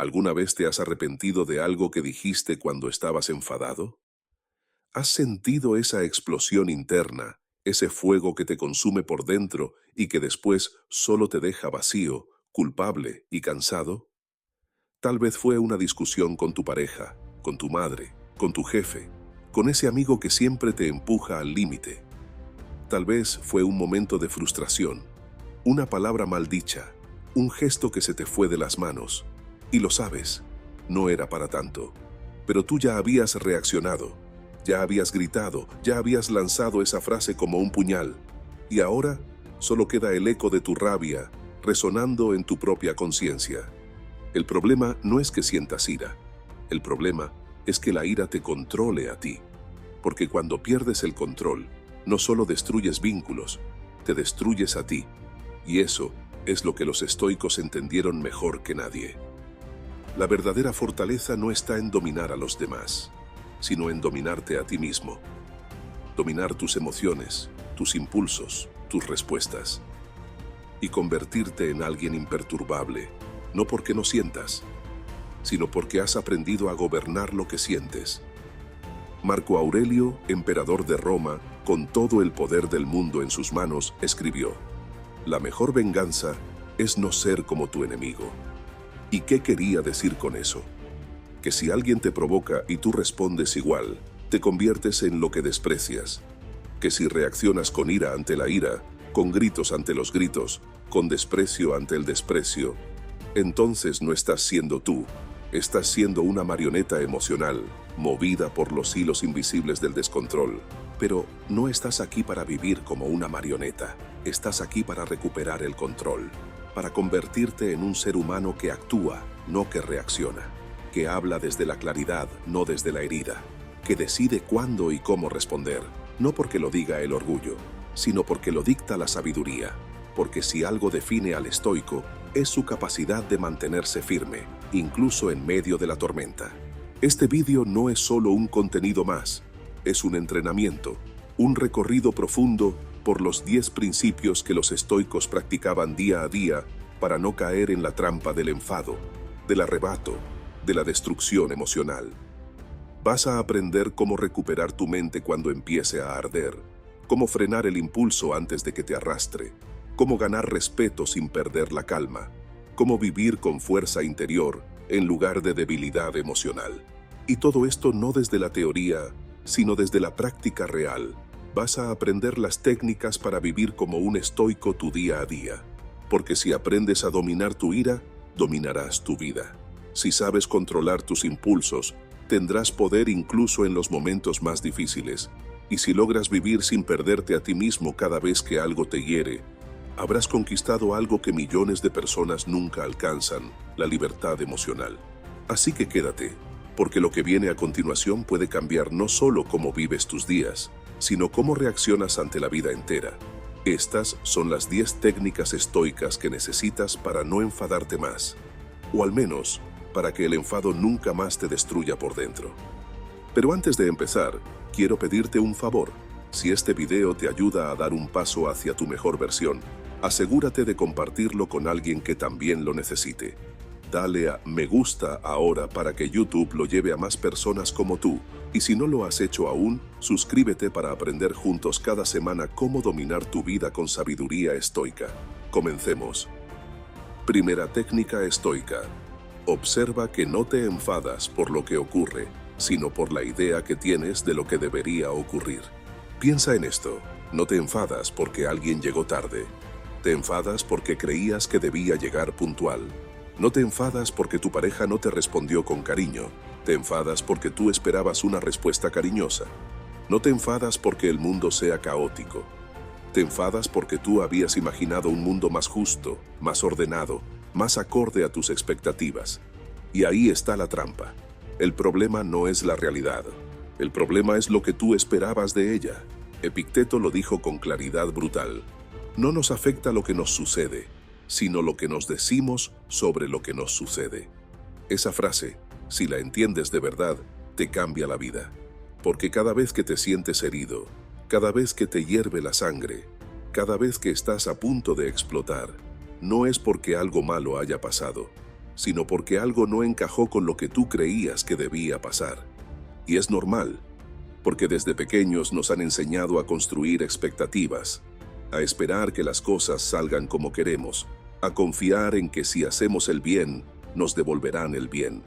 ¿Alguna vez te has arrepentido de algo que dijiste cuando estabas enfadado? ¿Has sentido esa explosión interna, ese fuego que te consume por dentro y que después solo te deja vacío, culpable y cansado? Tal vez fue una discusión con tu pareja, con tu madre, con tu jefe, con ese amigo que siempre te empuja al límite. Tal vez fue un momento de frustración, una palabra maldicha, un gesto que se te fue de las manos. Y lo sabes, no era para tanto. Pero tú ya habías reaccionado, ya habías gritado, ya habías lanzado esa frase como un puñal. Y ahora solo queda el eco de tu rabia resonando en tu propia conciencia. El problema no es que sientas ira. El problema es que la ira te controle a ti. Porque cuando pierdes el control, no solo destruyes vínculos, te destruyes a ti. Y eso es lo que los estoicos entendieron mejor que nadie. La verdadera fortaleza no está en dominar a los demás, sino en dominarte a ti mismo. Dominar tus emociones, tus impulsos, tus respuestas. Y convertirte en alguien imperturbable, no porque no sientas, sino porque has aprendido a gobernar lo que sientes. Marco Aurelio, emperador de Roma, con todo el poder del mundo en sus manos, escribió: «La mejor venganza es no ser como tu enemigo». ¿Y qué quería decir con eso? Que si alguien te provoca y tú respondes igual, te conviertes en lo que desprecias. Que si reaccionas con ira ante la ira, con gritos ante los gritos, con desprecio ante el desprecio, entonces no estás siendo tú, estás siendo una marioneta emocional, movida por los hilos invisibles del descontrol. Pero no estás aquí para vivir como una marioneta, estás aquí para recuperar el control, para convertirte en un ser humano que actúa, no que reacciona, que habla desde la claridad, no desde la herida, que decide cuándo y cómo responder, no porque lo diga el orgullo, sino porque lo dicta la sabiduría, porque si algo define al estoico, es su capacidad de mantenerse firme, incluso en medio de la tormenta. Este vídeo no es solo un contenido más, es un entrenamiento, un recorrido profundo por los 10 principios que los estoicos practicaban día a día para no caer en la trampa del enfado, del arrebato, de la destrucción emocional. Vas a aprender cómo recuperar tu mente cuando empiece a arder, cómo frenar el impulso antes de que te arrastre, cómo ganar respeto sin perder la calma, cómo vivir con fuerza interior en lugar de debilidad emocional. Y todo esto no desde la teoría, sino desde la práctica real. Vas a aprender las técnicas para vivir como un estoico tu día a día. Porque si aprendes a dominar tu ira, dominarás tu vida. Si sabes controlar tus impulsos, tendrás poder incluso en los momentos más difíciles. Y si logras vivir sin perderte a ti mismo cada vez que algo te hiere, habrás conquistado algo que millones de personas nunca alcanzan: la libertad emocional. Así que quédate, porque lo que viene a continuación puede cambiar no solo cómo vives tus días, sino cómo reaccionas ante la vida entera. Estas son las 10 técnicas estoicas que necesitas para no enfadarte más, o al menos para que el enfado nunca más te destruya por dentro. Pero antes de empezar, quiero pedirte un favor. Si este video te ayuda a dar un paso hacia tu mejor versión, asegúrate de compartirlo con alguien que también lo necesite. Dale a me gusta ahora para que YouTube lo lleve a más personas como tú. Y si no lo has hecho aún, suscríbete para aprender juntos cada semana cómo dominar tu vida con sabiduría estoica. Comencemos. Primera técnica estoica. Observa que no te enfadas por lo que ocurre, sino por la idea que tienes de lo que debería ocurrir. Piensa en esto. No te enfadas porque alguien llegó tarde. Te enfadas porque creías que debía llegar puntual. No te enfadas porque tu pareja no te respondió con cariño. Te enfadas porque tú esperabas una respuesta cariñosa. No te enfadas porque el mundo sea caótico. Te enfadas porque tú habías imaginado un mundo más justo, más ordenado, más acorde a tus expectativas. Y ahí está la trampa. El problema no es la realidad. El problema es lo que tú esperabas de ella. Epicteto lo dijo con claridad brutal. No nos afecta lo que nos sucede, sino lo que nos decimos sobre lo que nos sucede. Esa frase, si la entiendes de verdad, te cambia la vida. Porque cada vez que te sientes herido, cada vez que te hierve la sangre, cada vez que estás a punto de explotar, no es porque algo malo haya pasado, sino porque algo no encajó con lo que tú creías que debía pasar. Y es normal, porque desde pequeños nos han enseñado a construir expectativas, a esperar que las cosas salgan como queremos, a confiar en que si hacemos el bien, nos devolverán el bien,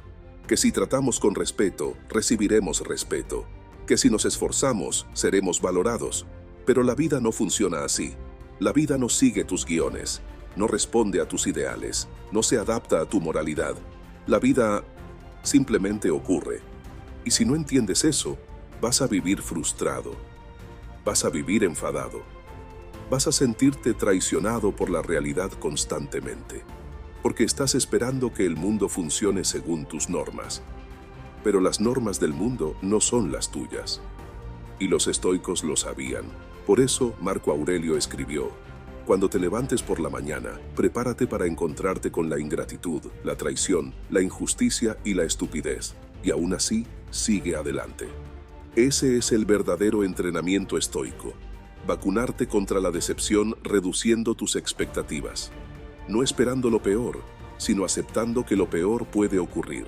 que si tratamos con respeto, recibiremos respeto, que si nos esforzamos, seremos valorados. Pero la vida no funciona así. La vida no sigue tus guiones, no responde a tus ideales, no se adapta a tu moralidad. La vida simplemente ocurre. Y si no entiendes eso, vas a vivir frustrado, vas a vivir enfadado, vas a sentirte traicionado por la realidad constantemente, porque estás esperando que el mundo funcione según tus normas. Pero las normas del mundo no son las tuyas. Y los estoicos lo sabían. Por eso Marco Aurelio escribió: cuando te levantes por la mañana, prepárate para encontrarte con la ingratitud, la traición, la injusticia y la estupidez. Y aún así, sigue adelante. Ese es el verdadero entrenamiento estoico. Vacunarte contra la decepción reduciendo tus expectativas. No esperando lo peor, sino aceptando que lo peor puede ocurrir.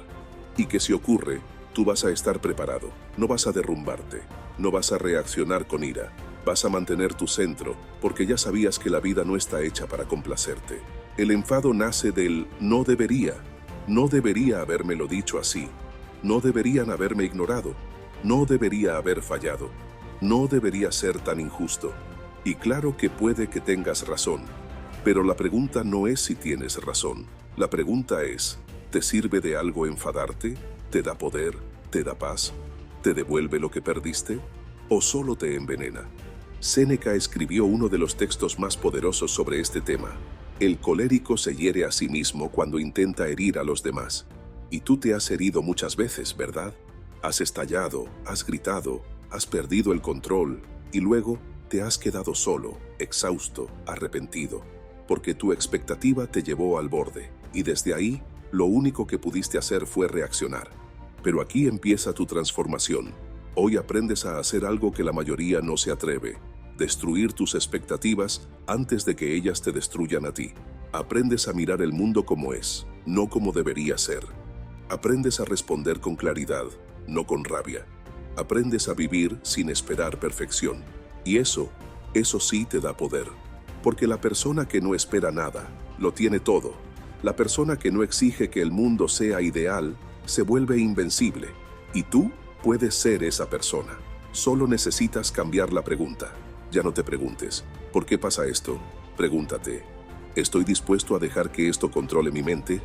Y que si ocurre, tú vas a estar preparado. No vas a derrumbarte. No vas a reaccionar con ira. Vas a mantener tu centro, porque ya sabías que la vida no está hecha para complacerte. El enfado nace del no debería. No debería habérmelo dicho así. No deberían haberme ignorado. No debería haber fallado. No debería ser tan injusto. Y claro que puede que tengas razón. Pero la pregunta no es si tienes razón. La pregunta es, ¿te sirve de algo enfadarte? ¿Te da poder? ¿Te da paz? ¿Te devuelve lo que perdiste? ¿O solo te envenena? Séneca escribió uno de los textos más poderosos sobre este tema. El colérico se hiere a sí mismo cuando intenta herir a los demás. Y tú te has herido muchas veces, ¿verdad? Has estallado, has gritado, has perdido el control y luego te has quedado solo, exhausto, arrepentido, porque tu expectativa te llevó al borde y desde ahí lo único que pudiste hacer fue reaccionar. Pero aquí empieza tu transformación. Hoy aprendes a hacer algo que la mayoría no se atreve: destruir tus expectativas antes de que ellas te destruyan a ti. Aprendes a mirar el mundo como es, no como debería ser. Aprendes a responder con claridad, no con rabia. Aprendes a vivir sin esperar perfección. Y eso sí te da poder. Porque la persona que no espera nada, lo tiene todo. La persona que no exige que el mundo sea ideal, se vuelve invencible. Y tú puedes ser esa persona. Solo necesitas cambiar la pregunta. Ya no te preguntes, ¿por qué pasa esto? Pregúntate, ¿estoy dispuesto a dejar que esto controle mi mente?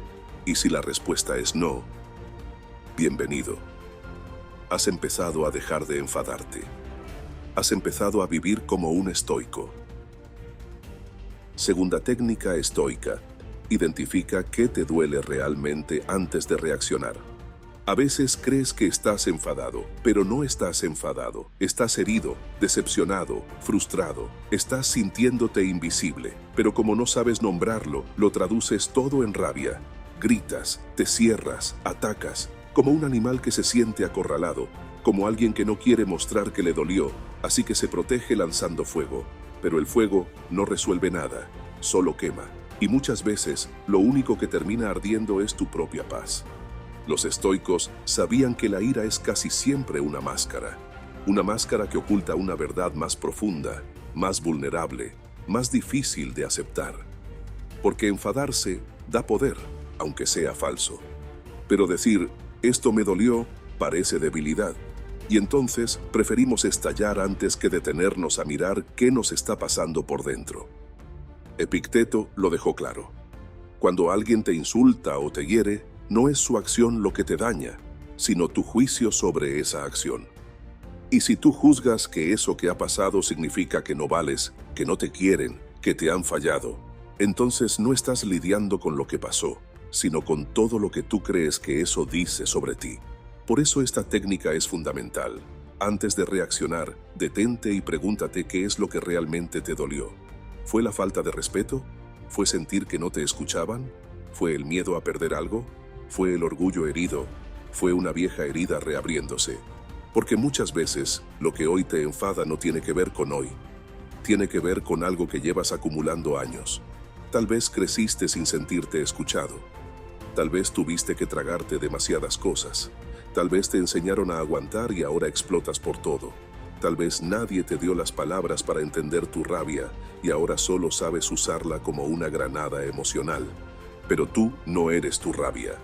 Y si la respuesta es no, bienvenido. Has empezado a dejar de enfadarte. Has empezado a vivir como un estoico. Segunda técnica estoica. Identifica qué te duele realmente antes de reaccionar. A veces crees que estás enfadado, pero no estás enfadado. Estás herido, decepcionado, frustrado. Estás sintiéndote invisible, pero como no sabes nombrarlo, lo traduces todo en rabia. Gritas, te cierras, atacas, como un animal que se siente acorralado, como alguien que no quiere mostrar que le dolió, así que se protege lanzando fuego. Pero el fuego no resuelve nada, solo quema. Y muchas veces, lo único que termina ardiendo es tu propia paz. Los estoicos sabían que la ira es casi siempre una máscara que oculta una verdad más profunda, más vulnerable, más difícil de aceptar. Porque enfadarse da poder, aunque sea falso. Pero decir, esto me dolió, parece debilidad. Y entonces preferimos estallar antes que detenernos a mirar qué nos está pasando por dentro. Epicteto lo dejó claro. Cuando alguien te insulta o te hiere, no es su acción lo que te daña, sino tu juicio sobre esa acción. Y si tú juzgas que eso que ha pasado significa que no vales, que no te quieren, que te han fallado, entonces no estás lidiando con lo que pasó, sino con todo lo que tú crees que eso dice sobre ti. Por eso esta técnica es fundamental. Antes de reaccionar, detente y pregúntate qué es lo que realmente te dolió. ¿Fue la falta de respeto? ¿Fue sentir que no te escuchaban? ¿Fue el miedo a perder algo? ¿Fue el orgullo herido? ¿Fue una vieja herida reabriéndose? Porque muchas veces lo que hoy te enfada no tiene que ver con hoy. Tiene que ver con algo que llevas acumulando años. Tal vez creciste sin sentirte escuchado. Tal vez tuviste que tragarte demasiadas cosas. Tal vez te enseñaron a aguantar y ahora explotas por todo. Tal vez nadie te dio las palabras para entender tu rabia y ahora solo sabes usarla como una granada emocional. Pero tú no eres tu rabia.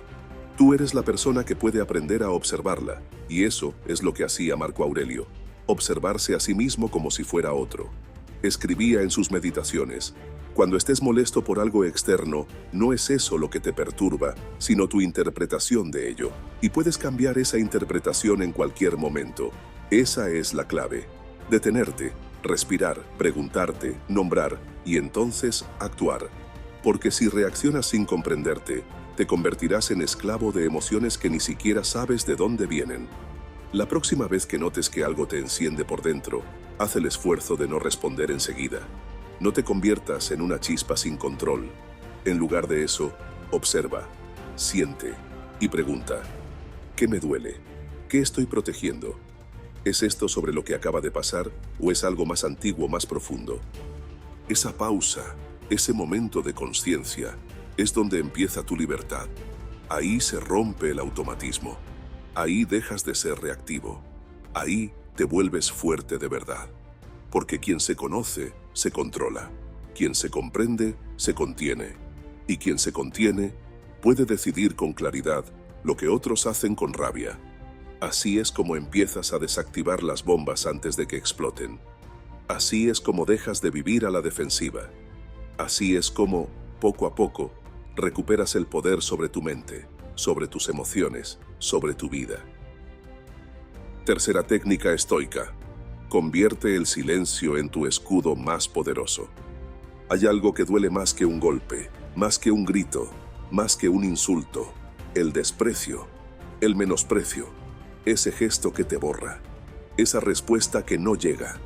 Tú eres la persona que puede aprender a observarla, y eso es lo que hacía Marco Aurelio, observarse a sí mismo como si fuera otro. Escribía en sus meditaciones: cuando estés molesto por algo externo, no es eso lo que te perturba, sino tu interpretación de ello, y puedes cambiar esa interpretación en cualquier momento. Esa es la clave. Detenerte, respirar, preguntarte, nombrar, y entonces actuar. Porque si reaccionas sin comprenderte, te convertirás en esclavo de emociones que ni siquiera sabes de dónde vienen. La próxima vez que notes que algo te enciende por dentro, haz el esfuerzo de no responder enseguida. No te conviertas en una chispa sin control. En lugar de eso, observa, siente y pregunta: ¿qué me duele? ¿Qué estoy protegiendo? ¿Es esto sobre lo que acaba de pasar o es algo más antiguo, más profundo? Esa pausa, ese momento de conciencia, es donde empieza tu libertad. Ahí se rompe el automatismo. Ahí dejas de ser reactivo. Ahí te vuelves fuerte de verdad. Porque quien se conoce, se controla. Quien se comprende, se contiene. Y quien se contiene, puede decidir con claridad lo que otros hacen con rabia. Así es como empiezas a desactivar las bombas antes de que exploten. Así es como dejas de vivir a la defensiva. Así es como, poco a poco, recuperas el poder sobre tu mente, sobre tus emociones, sobre tu vida. Tercera técnica estoica: convierte el silencio en tu escudo más poderoso. Hay algo que duele más que un golpe, más que un grito, más que un insulto: el desprecio, el menosprecio, ese gesto que te borra, esa respuesta que no llega,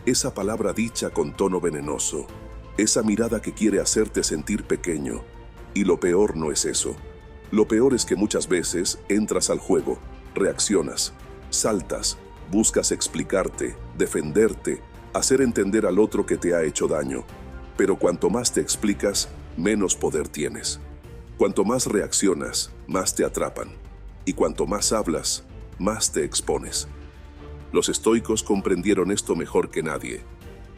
esa palabra dicha con tono venenoso, esa mirada que quiere hacerte sentir pequeño. Y lo peor no es eso. Lo peor es que muchas veces entras al juego, reaccionas, saltas, buscas explicarte, defenderte, hacer entender al otro que te ha hecho daño. Pero cuanto más te explicas, menos poder tienes. Cuanto más reaccionas, más te atrapan. Y cuanto más hablas, más te expones. Los estoicos comprendieron esto mejor que nadie.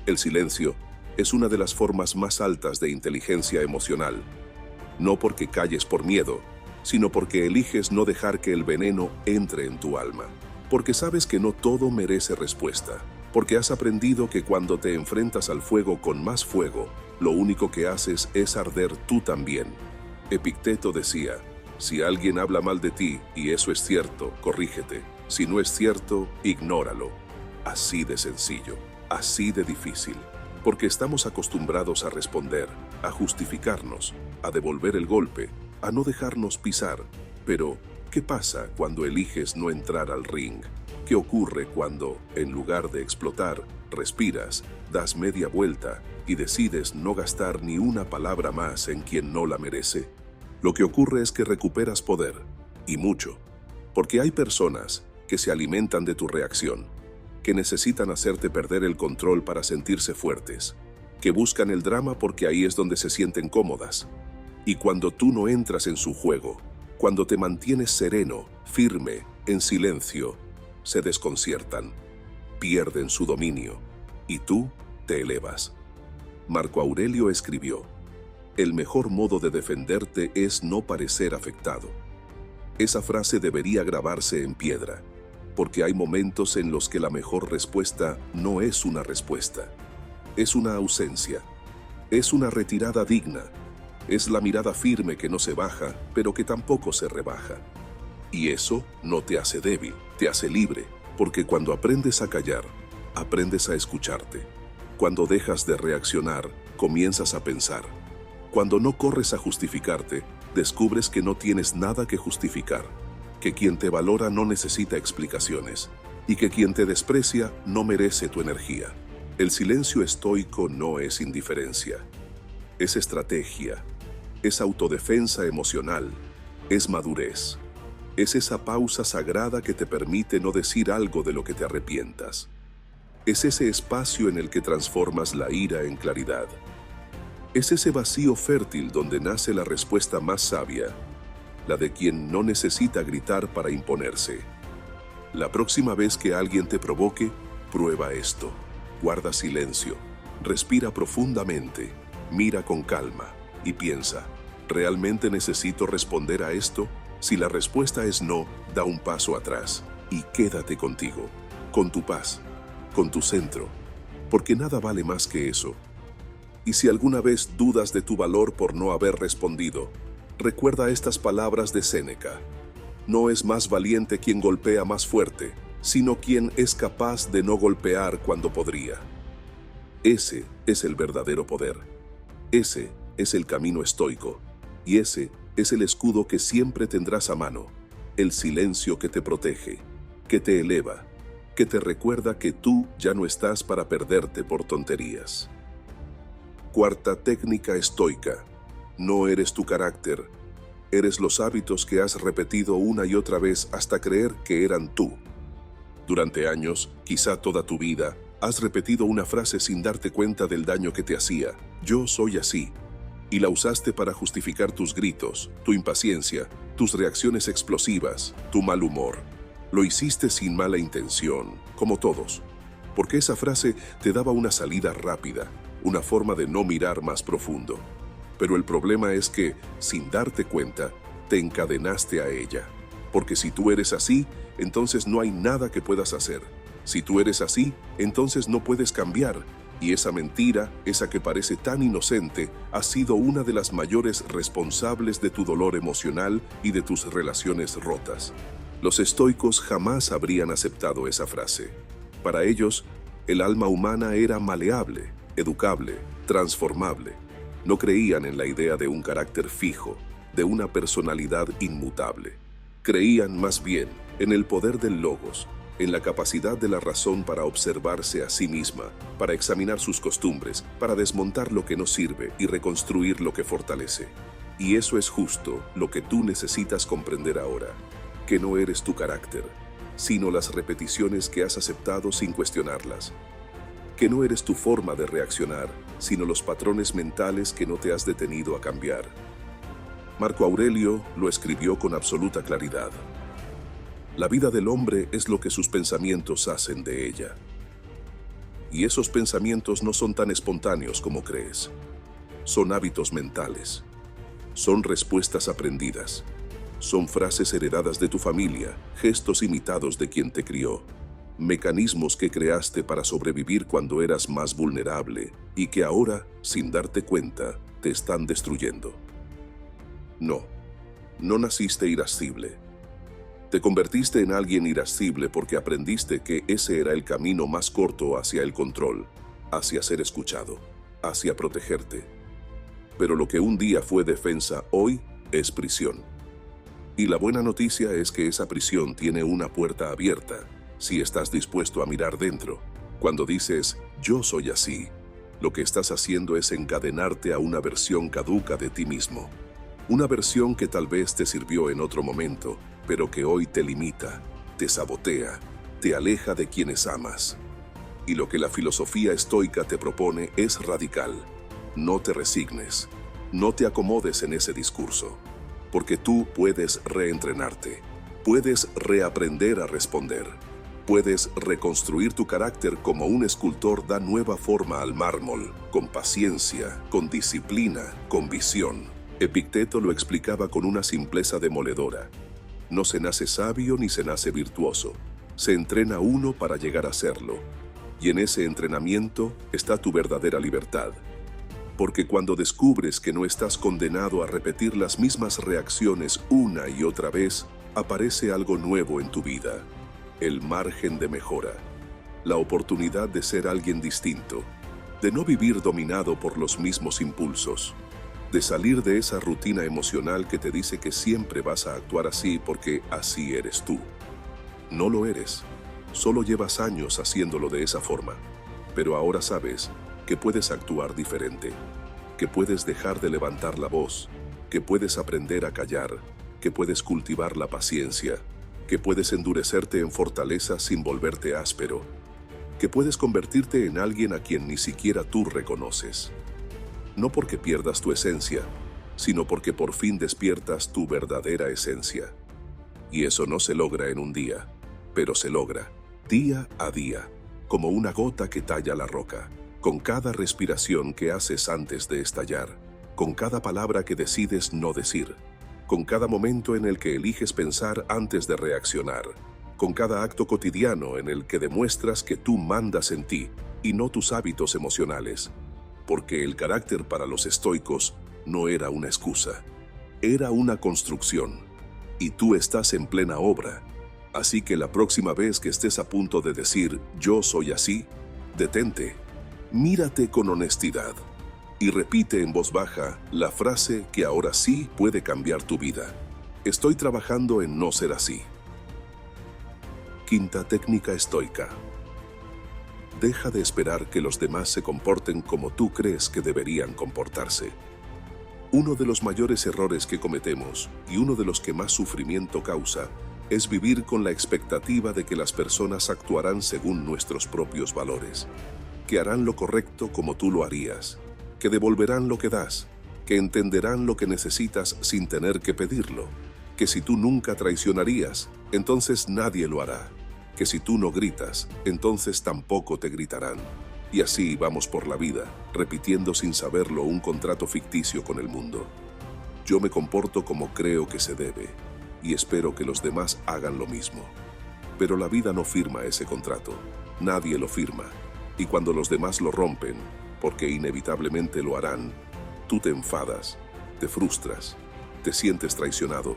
El silencio es una de las formas más altas de inteligencia emocional. No porque calles por miedo, sino porque eliges no dejar que el veneno entre en tu alma. Porque sabes que no todo merece respuesta. Porque has aprendido que cuando te enfrentas al fuego con más fuego, lo único que haces es arder tú también. Epicteto decía: si alguien habla mal de ti y eso es cierto, corrígete. Si no es cierto, ignóralo. Así de sencillo, así de difícil. Porque estamos acostumbrados a responder, a justificarnos, a devolver el golpe, a no dejarnos pisar. Pero, ¿qué pasa cuando eliges no entrar al ring? ¿Qué ocurre cuando, en lugar de explotar, respiras, das media vuelta y decides no gastar ni una palabra más en quien no la merece? Lo que ocurre es que recuperas poder, y mucho. Porque hay personas que se alimentan de tu reacción, que necesitan hacerte perder el control para sentirse fuertes, que buscan el drama porque ahí es donde se sienten cómodas. Y cuando tú no entras en su juego, cuando te mantienes sereno, firme, en silencio, se desconciertan, pierden su dominio, y tú te elevas. Marco Aurelio escribió: el mejor modo de defenderte es no parecer afectado. Esa frase debería grabarse en piedra, porque hay momentos en los que la mejor respuesta no es una respuesta. Es una ausencia. Es una retirada digna. Es la mirada firme que no se baja, pero que tampoco se rebaja. Y eso no te hace débil, te hace libre, porque cuando aprendes a callar, aprendes a escucharte. Cuando dejas de reaccionar, comienzas a pensar. Cuando no corres a justificarte, descubres que no tienes nada que justificar, que quien te valora no necesita explicaciones, y que quien te desprecia no merece tu energía. El silencio estoico no es indiferencia, es estrategia, es autodefensa emocional, es madurez. Es esa pausa sagrada que te permite no decir algo de lo que te arrepientas. Es ese espacio en el que transformas la ira en claridad. Es ese vacío fértil donde nace la respuesta más sabia. la de quien no necesita gritar para imponerse. La próxima vez que alguien te provoque, prueba esto. Guarda silencio, respira profundamente, mira con calma y piensa, ¿realmente necesito responder a esto? Si la respuesta es no, da un paso atrás y quédate contigo, con tu paz, con tu centro, porque nada vale más que eso. Y si alguna vez dudas de tu valor por no haber respondido, recuerda estas palabras de Séneca. No es más valiente quien golpea más fuerte, sino quien es capaz de no golpear cuando podría. Ese es el verdadero poder. Ese es el camino estoico. Y ese es el escudo que siempre tendrás a mano. El silencio que te protege, que te eleva, que te recuerda que tú ya no estás para perderte por tonterías. Cuarta técnica estoica. No eres tu carácter. Eres los hábitos que has repetido una y otra vez hasta creer que eran tú. Durante años, quizá toda tu vida, has repetido una frase sin darte cuenta del daño que te hacía. Yo soy así. Y la usaste para justificar tus gritos, tu impaciencia, tus reacciones explosivas, tu mal humor. Lo hiciste sin mala intención, como todos, porque esa frase te daba una salida rápida, una forma de no mirar más profundo. Pero el problema es que, sin darte cuenta, te encadenaste a ella. Porque si tú eres así, entonces no hay nada que puedas hacer. Si tú eres así, entonces no puedes cambiar. Y esa mentira, esa que parece tan inocente, ha sido una de las mayores responsables de tu dolor emocional y de tus relaciones rotas. Los estoicos jamás habrían aceptado esa frase. Para ellos, el alma humana era maleable, educable, transformable. No creían en la idea de un carácter fijo, de una personalidad inmutable. Creían más bien en el poder del logos, en la capacidad de la razón para observarse a sí misma, para examinar sus costumbres, para desmontar lo que no sirve y reconstruir lo que fortalece. Y eso es justo lo que tú necesitas comprender ahora, que no eres tu carácter, sino las repeticiones que has aceptado sin cuestionarlas. Que no eres tu forma de reaccionar, sino los patrones mentales que no te has detenido a cambiar. Marco Aurelio lo escribió con absoluta claridad. La vida del hombre es lo que sus pensamientos hacen de ella. Y esos pensamientos no son tan espontáneos como crees. Son hábitos mentales. Son respuestas aprendidas. Son frases heredadas de tu familia, gestos imitados de quien te crió. Mecanismos que creaste para sobrevivir cuando eras más vulnerable y que ahora, sin darte cuenta, te están destruyendo. No naciste irascible. Te convertiste en alguien irascible porque aprendiste que ese era el camino más corto hacia el control, hacia ser escuchado, hacia protegerte. Pero lo que un día fue defensa, hoy es prisión. Y la buena noticia es que esa prisión tiene una puerta abierta, si estás dispuesto a mirar dentro. Cuando dices, yo soy así, lo que estás haciendo es encadenarte a una versión caduca de ti mismo. Una versión que tal vez te sirvió en otro momento, pero que hoy te limita, te sabotea, te aleja de quienes amas. Y lo que la filosofía estoica te propone es radical. No te resignes, no te acomodes en ese discurso, porque tú puedes reentrenarte, puedes reaprender a responder. Puedes reconstruir tu carácter como un escultor da nueva forma al mármol, con paciencia, con disciplina, con visión. Epicteto lo explicaba con una simpleza demoledora. No se nace sabio ni se nace virtuoso. Se entrena uno para llegar a serlo. Y en ese entrenamiento está tu verdadera libertad. Porque cuando descubres que no estás condenado a repetir las mismas reacciones una y otra vez, aparece algo nuevo en tu vida. El margen de mejora, la oportunidad de ser alguien distinto, de no vivir dominado por los mismos impulsos, de salir de esa rutina emocional que te dice que siempre vas a actuar así porque así eres tú. No lo eres, solo llevas años haciéndolo de esa forma, pero ahora sabes que puedes actuar diferente, que puedes dejar de levantar la voz, que puedes aprender a callar, que puedes cultivar la paciencia, que puedes endurecerte en fortaleza sin volverte áspero, que puedes convertirte en alguien a quien ni siquiera tú reconoces. No porque pierdas tu esencia, sino porque por fin despiertas tu verdadera esencia. Y eso no se logra en un día, pero se logra día a día, como una gota que talla la roca, con cada respiración que haces antes de estallar, con cada palabra que decides no decir, con cada momento en el que eliges pensar antes de reaccionar, con cada acto cotidiano en el que demuestras que tú mandas en ti y no tus hábitos emocionales. Porque el carácter para los estoicos no era una excusa, era una construcción. Y tú estás en plena obra. Así que la próxima vez que estés a punto de decir «yo soy así», detente, mírate con honestidad y repite en voz baja la frase que ahora sí puede cambiar tu vida. Estoy trabajando en no ser así. Quinta técnica estoica. Deja de esperar que los demás se comporten como tú crees que deberían comportarse. Uno de los mayores errores que cometemos, y uno de los que más sufrimiento causa, es vivir con la expectativa de que las personas actuarán según nuestros propios valores, que harán lo correcto como tú lo harías, que devolverán lo que das, que entenderán lo que necesitas sin tener que pedirlo, que si tú nunca traicionarías, entonces nadie lo hará, que si tú no gritas, entonces tampoco te gritarán. Y así vamos por la vida, repitiendo sin saberlo un contrato ficticio con el mundo. Yo me comporto como creo que se debe, y espero que los demás hagan lo mismo. Pero la vida no firma ese contrato, nadie lo firma, y cuando los demás lo rompen, porque inevitablemente lo harán, tú te enfadas, te frustras, te sientes traicionado,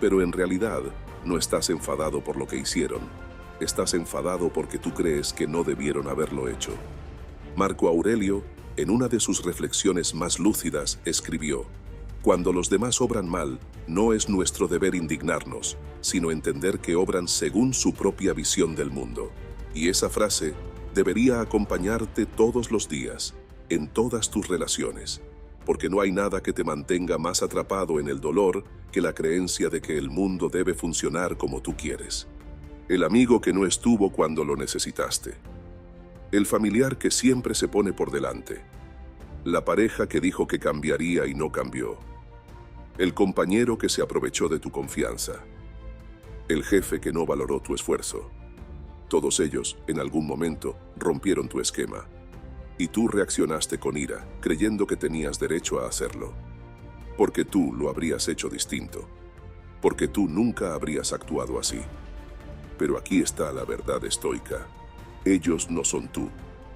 pero en realidad no estás enfadado por lo que hicieron, estás enfadado porque tú crees que no debieron haberlo hecho. Marco Aurelio, en una de sus reflexiones más lúcidas, escribió: «Cuando los demás obran mal, no es nuestro deber indignarnos, sino entender que obran según su propia visión del mundo». Y esa frase debería acompañarte todos los días, en todas tus relaciones, porque no hay nada que te mantenga más atrapado en el dolor que la creencia de que el mundo debe funcionar como tú quieres. El amigo que no estuvo cuando lo necesitaste. El familiar que siempre se pone por delante. La pareja que dijo que cambiaría y no cambió. El compañero que se aprovechó de tu confianza. El jefe que no valoró tu esfuerzo. Todos ellos, en algún momento, rompieron tu esquema. Y tú reaccionaste con ira, creyendo que tenías derecho a hacerlo. Porque tú lo habrías hecho distinto. Porque tú nunca habrías actuado así. Pero aquí está la verdad estoica. Ellos no son tú,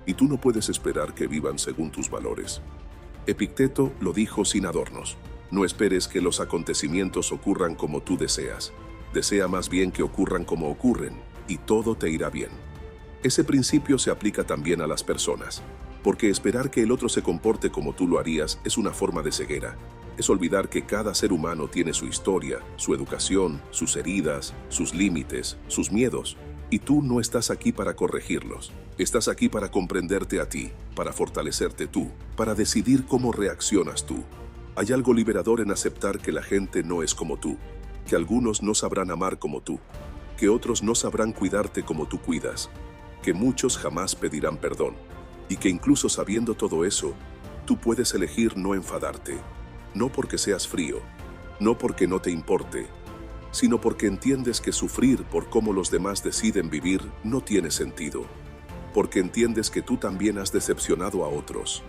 y tú no puedes esperar que vivan según tus valores. Epicteto lo dijo sin adornos. No esperes que los acontecimientos ocurran como tú deseas. Desea más bien que ocurran como ocurren, y todo te irá bien. Ese principio se aplica también a las personas, porque esperar que el otro se comporte como tú lo harías es una forma de ceguera. Es olvidar que cada ser humano tiene su historia, su educación, sus heridas, sus límites, sus miedos. Y tú no estás aquí para corregirlos. Estás aquí para comprenderte a ti, para fortalecerte tú, para decidir cómo reaccionas tú. Hay algo liberador en aceptar que la gente no es como tú, que algunos no sabrán amar como tú, que otros no sabrán cuidarte como tú cuidas, que muchos jamás pedirán perdón, y que incluso sabiendo todo eso, tú puedes elegir no enfadarte, no porque seas frío, no porque no te importe, sino porque entiendes que sufrir por cómo los demás deciden vivir no tiene sentido, porque entiendes que tú también has decepcionado a otros,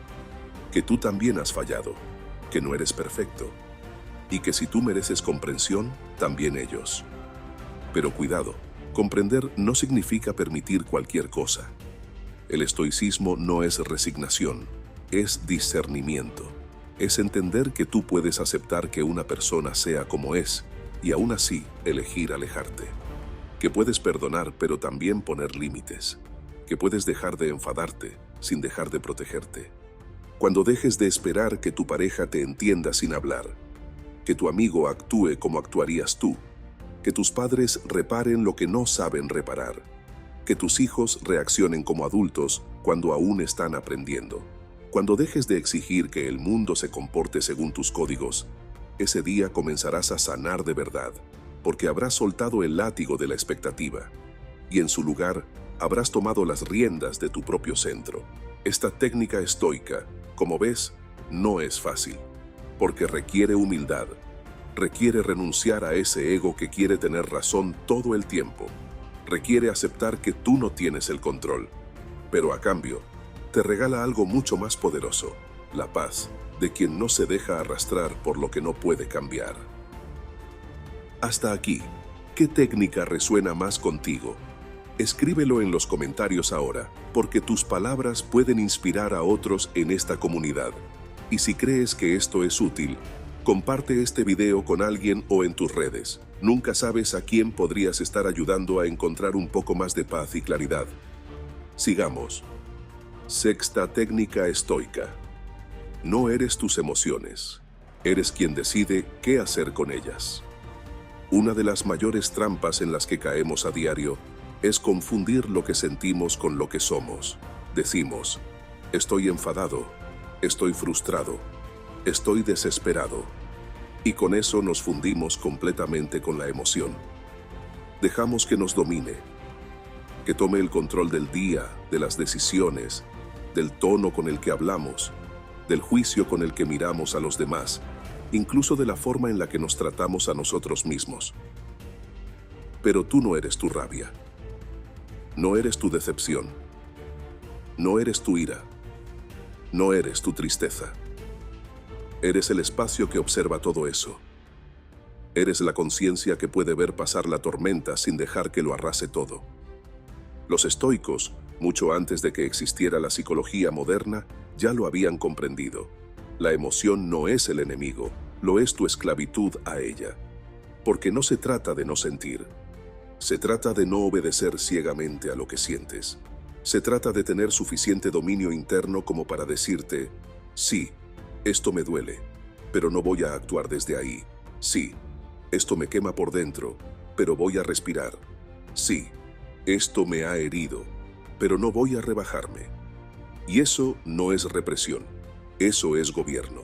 que tú también has fallado, que no eres perfecto, y que si tú mereces comprensión, también ellos. Pero cuidado, comprender no significa permitir cualquier cosa. El estoicismo no es resignación, es discernimiento. Es entender que tú puedes aceptar que una persona sea como es, y aún así elegir alejarte. Que puedes perdonar pero también poner límites. Que puedes dejar de enfadarte sin dejar de protegerte. Cuando dejes de esperar que tu pareja te entienda sin hablar. Que tu amigo actúe como actuarías tú. Que tus padres reparen lo que no saben reparar. Que tus hijos reaccionen como adultos cuando aún están aprendiendo. Cuando dejes de exigir que el mundo se comporte según tus códigos, ese día comenzarás a sanar de verdad, porque habrás soltado el látigo de la expectativa, y en su lugar habrás tomado las riendas de tu propio centro. Esta técnica estoica, como ves, no es fácil, porque requiere humildad. Requiere renunciar a ese ego que quiere tener razón todo el tiempo. Requiere aceptar que tú no tienes el control. Pero a cambio, te regala algo mucho más poderoso, la paz de quien no se deja arrastrar por lo que no puede cambiar. Hasta aquí, ¿qué técnica resuena más contigo? Escríbelo en los comentarios ahora, porque tus palabras pueden inspirar a otros en esta comunidad. Y si crees que esto es útil, comparte este video con alguien o en tus redes. Nunca sabes a quién podrías estar ayudando a encontrar un poco más de paz y claridad. Sigamos. Sexta técnica estoica. No eres tus emociones. Eres quien decide qué hacer con ellas. Una de las mayores trampas en las que caemos a diario es confundir lo que sentimos con lo que somos. Decimos, estoy enfadado, estoy frustrado, estoy desesperado. Y con eso nos fundimos completamente con la emoción. Dejamos que nos domine, que tome el control del día, de las decisiones, del tono con el que hablamos, del juicio con el que miramos a los demás, incluso de la forma en la que nos tratamos a nosotros mismos. Pero tú no eres tu rabia. No eres tu decepción. No eres tu ira. No eres tu tristeza. Eres el espacio que observa todo eso. Eres la conciencia que puede ver pasar la tormenta sin dejar que lo arrase todo. Los estoicos, mucho antes de que existiera la psicología moderna, ya lo habían comprendido. La emoción no es el enemigo, lo es tu esclavitud a ella. Porque no se trata de no sentir. Se trata de no obedecer ciegamente a lo que sientes. Se trata de tener suficiente dominio interno como para decirte, sí, esto me duele, pero no voy a actuar desde ahí. Sí, esto me quema por dentro, pero voy a respirar. Sí, esto me ha herido, pero no voy a rebajarme. Y eso no es represión, eso es gobierno.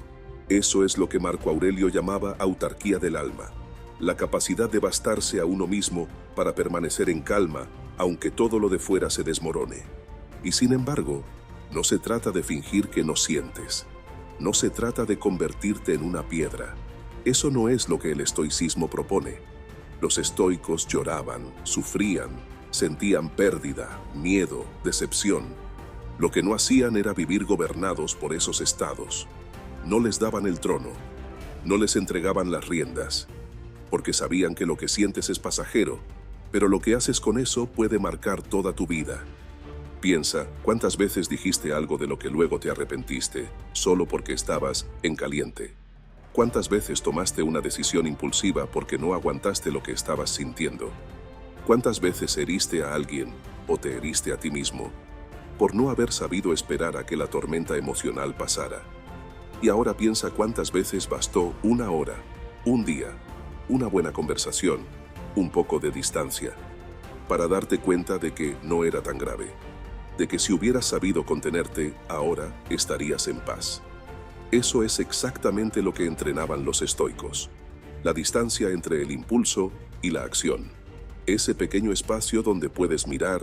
Eso es lo que Marco Aurelio llamaba autarquía del alma. La capacidad de bastarse a uno mismo para permanecer en calma, aunque todo lo de fuera se desmorone. Y sin embargo, no se trata de fingir que no sientes. No se trata de convertirte en una piedra. Eso no es lo que el estoicismo propone. Los estoicos lloraban, sufrían, sentían pérdida, miedo, decepción. Lo que no hacían era vivir gobernados por esos estados. No les daban el trono, no les entregaban las riendas, porque sabían que lo que sientes es pasajero, pero lo que haces con eso puede marcar toda tu vida. Piensa, ¿cuántas veces dijiste algo de lo que luego te arrepentiste, solo porque estabas en caliente? ¿Cuántas veces tomaste una decisión impulsiva porque no aguantaste lo que estabas sintiendo? ¿Cuántas veces heriste a alguien o te heriste a ti mismo por no haber sabido esperar a que la tormenta emocional pasara? Y ahora piensa cuántas veces bastó una hora, un día, una buena conversación, un poco de distancia, para darte cuenta de que no era tan grave, de que si hubieras sabido contenerte, ahora estarías en paz. Eso es exactamente lo que entrenaban los estoicos, la distancia entre el impulso y la acción, ese pequeño espacio donde puedes mirar,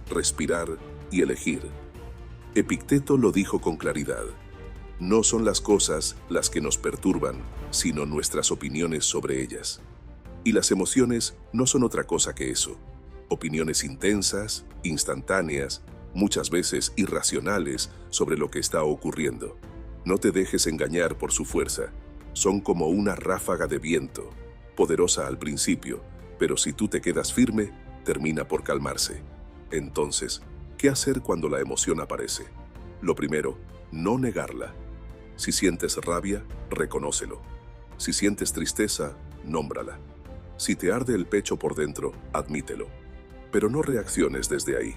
respirar y elegir. Epicteto lo dijo con claridad. No son las cosas las que nos perturban, sino nuestras opiniones sobre ellas. Y las emociones no son otra cosa que eso. Opiniones intensas, instantáneas, muchas veces irracionales sobre lo que está ocurriendo. No te dejes engañar por su fuerza. Son como una ráfaga de viento, poderosa al principio, pero si tú te quedas firme, termina por calmarse. Entonces, ¿qué hacer cuando la emoción aparece? Lo primero, no negarla. Si sientes rabia, reconócelo. Si sientes tristeza, nómbrala. Si te arde el pecho por dentro, admítelo. Pero no reacciones desde ahí.